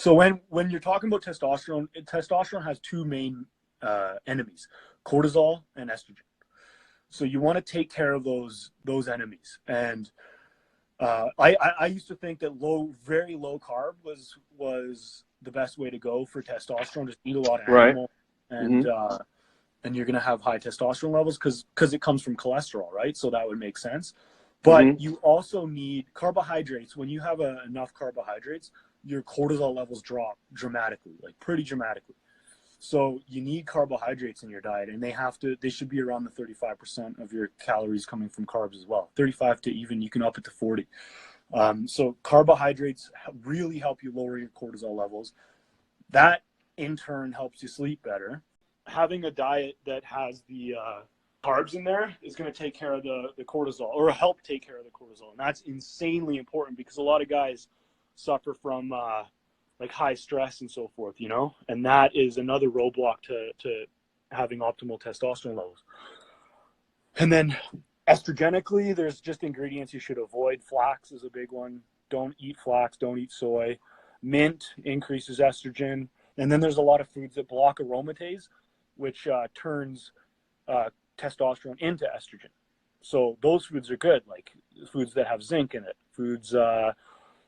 So when you're talking about testosterone, testosterone has two main enemies: cortisol and estrogen. So you want to take care of those enemies. And I used to think that very low carb was the best way to go for testosterone. Just eat a lot of animal, and and you're going to have high testosterone levels because it comes from cholesterol, right? So that would make sense. But you also need carbohydrates. When you have enough carbohydrates, your cortisol levels drop dramatically, like pretty dramatically. So you need carbohydrates in your diet, and they should be around the 35% of your calories coming from carbs as well. 35 to even, you can up it to 40. So carbohydrates really help you lower your cortisol levels. That in turn helps you sleep better. Having a diet that has the carbs in there is going to take care of the cortisol, or help take care of the cortisol. And that's insanely important because a lot of guys suffer from like high stress and so forth, you know, and that is another roadblock to having optimal testosterone levels. And then estrogenically, there's just ingredients you should avoid. Flax is a big one. Don't eat flax, don't eat soy. Mint increases estrogen. And then there's a lot of foods that block aromatase, which turns testosterone into estrogen. So those foods are good, like foods that have zinc in it. Foods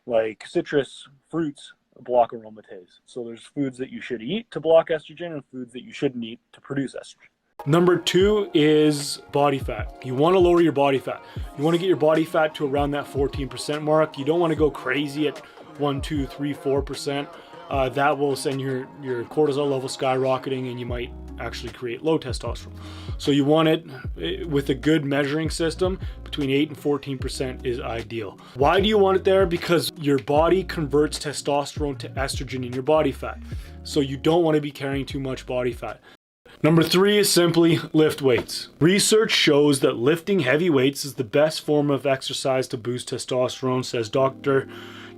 like citrus fruits block aromatase. So there's foods that you should eat to block estrogen and foods that you shouldn't eat to produce estrogen. Number 2 is body fat. You want to lower your body fat. You want to get your body fat to around that 14% mark. You don't want to go crazy at 1, 2, 3, 4%. That will send your cortisol level skyrocketing, and you might actually create low testosterone. So you want it with a good measuring system. Between 8 and 14% is ideal. Why do you want it there? Because your body converts testosterone to estrogen in your body fat. So you don't want to be carrying too much body fat. Number 3 is simply lift weights. Research shows that lifting heavy weights is the best form of exercise to boost testosterone, says Dr.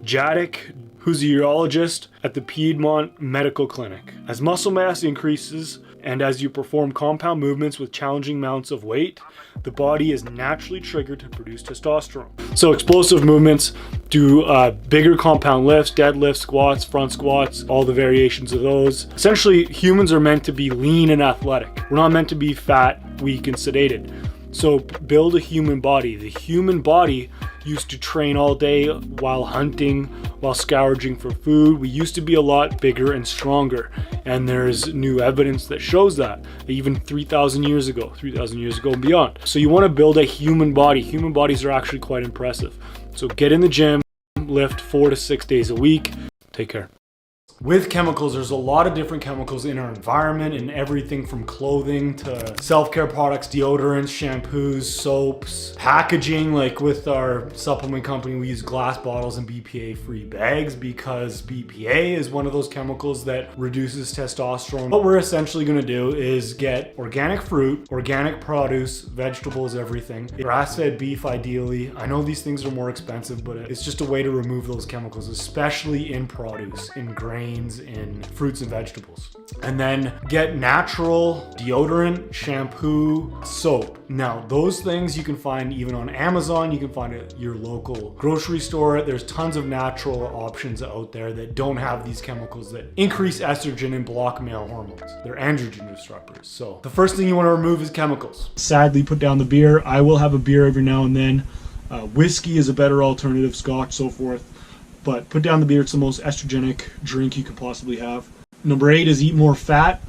Jadek, who's a urologist at the Piedmont Medical Clinic. As muscle mass increases and as you perform compound movements with challenging amounts of weight, the body is naturally triggered to produce testosterone. So explosive movements, do bigger compound lifts, deadlifts, squats, front squats, all the variations of those. Essentially, humans are meant to be lean and athletic. We're not meant to be fat, weak, and sedated. So build a human body. The human body used to train all day while hunting, while scrounging for food. We used to be a lot bigger and stronger. And there's new evidence that shows that, even 3,000 years ago and beyond. So you want to build a human body. Human bodies are actually quite impressive. So get in the gym, lift 4 to 6 days a week. Take care. With chemicals, there's a lot of different chemicals in our environment, and everything from clothing to self-care products, deodorants, shampoos, soaps, packaging. Like with our supplement company, we use glass bottles and BPA-free bags because BPA is one of those chemicals that reduces testosterone. What we're essentially going to do is get organic fruit, organic produce, vegetables, everything. Grass-fed beef ideally. I know these things are more expensive, but it's just a way to remove those chemicals, especially in produce, in grains, in fruits and vegetables. And then get natural deodorant, shampoo, soap. Now, those things you can find even on Amazon. You can find it at your local grocery store. There's tons of natural options out there that don't have these chemicals that increase estrogen and block male hormones. They're androgen disruptors. So the first thing you want to remove is chemicals. Sadly, put down the beer. I will have a beer every now and then. Whiskey is a better alternative, scotch, so forth. But put down the beer. It's the most estrogenic drink you could possibly have. Number 8 is eat more fat.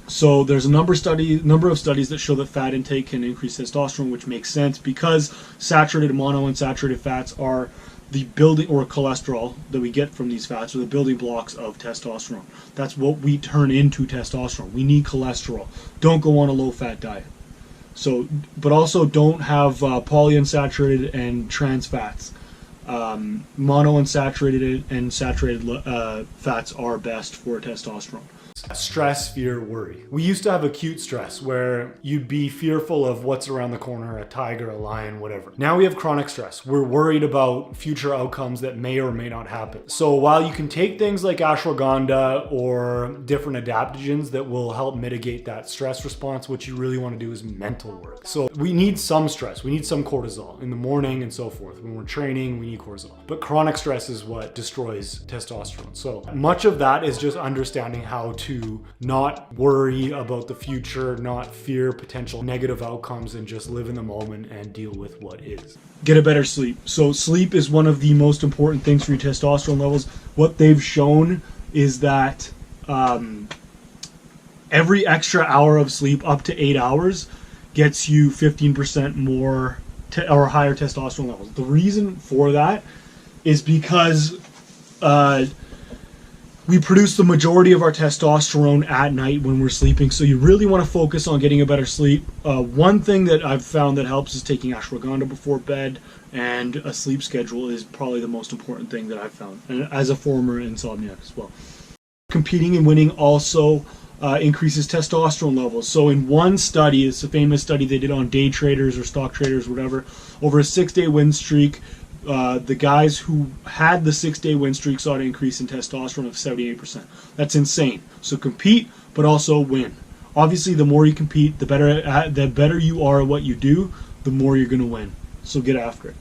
So there's a number of studies that show that fat intake can increase testosterone, which makes sense because saturated monounsaturated fats are the building, or cholesterol that we get from these fats are the building blocks of testosterone. That's what we turn into testosterone. We need cholesterol. Don't go on a low-fat diet. So, but also don't have polyunsaturated and trans fats. Monounsaturated and saturated fats are best for testosterone. stress, fear, worry. We used to have acute stress where you'd be fearful of what's around the corner, a tiger, a lion, whatever. Now we have chronic stress. We're worried about future outcomes that may or may not happen. So while you can take things like ashwagandha or different adaptogens that will help mitigate that stress response, what you really want to do is mental work. So we need some stress. We need some cortisol in the morning and so forth. When we're training, we need cortisol. But chronic stress is what destroys testosterone. So much of that is just understanding how to not worry about the future, not fear potential negative outcomes, and just live in the moment and deal with what is. Get a better sleep. So sleep is one of the most important things for your testosterone levels. What they've shown is that every extra hour of sleep, up to 8 hours, gets you 15% more or higher testosterone levels. The reason for that is because we produce the majority of our testosterone at night when we're sleeping, so you really want to focus on getting a better sleep. One thing that I've found that helps is taking ashwagandha before bed, and a sleep schedule is probably the most important thing that I've found, and as a former insomniac as well. Competing and winning also increases testosterone levels. So in one study, it's a famous study they did on day traders or stock traders, whatever, over a 6-day win streak, the guys who had the 6-day win streak saw an increase in testosterone of 78%. That's insane. So compete, but also win. Obviously, the more you compete, the better you are at what you do, the more you're going to win. So get after it.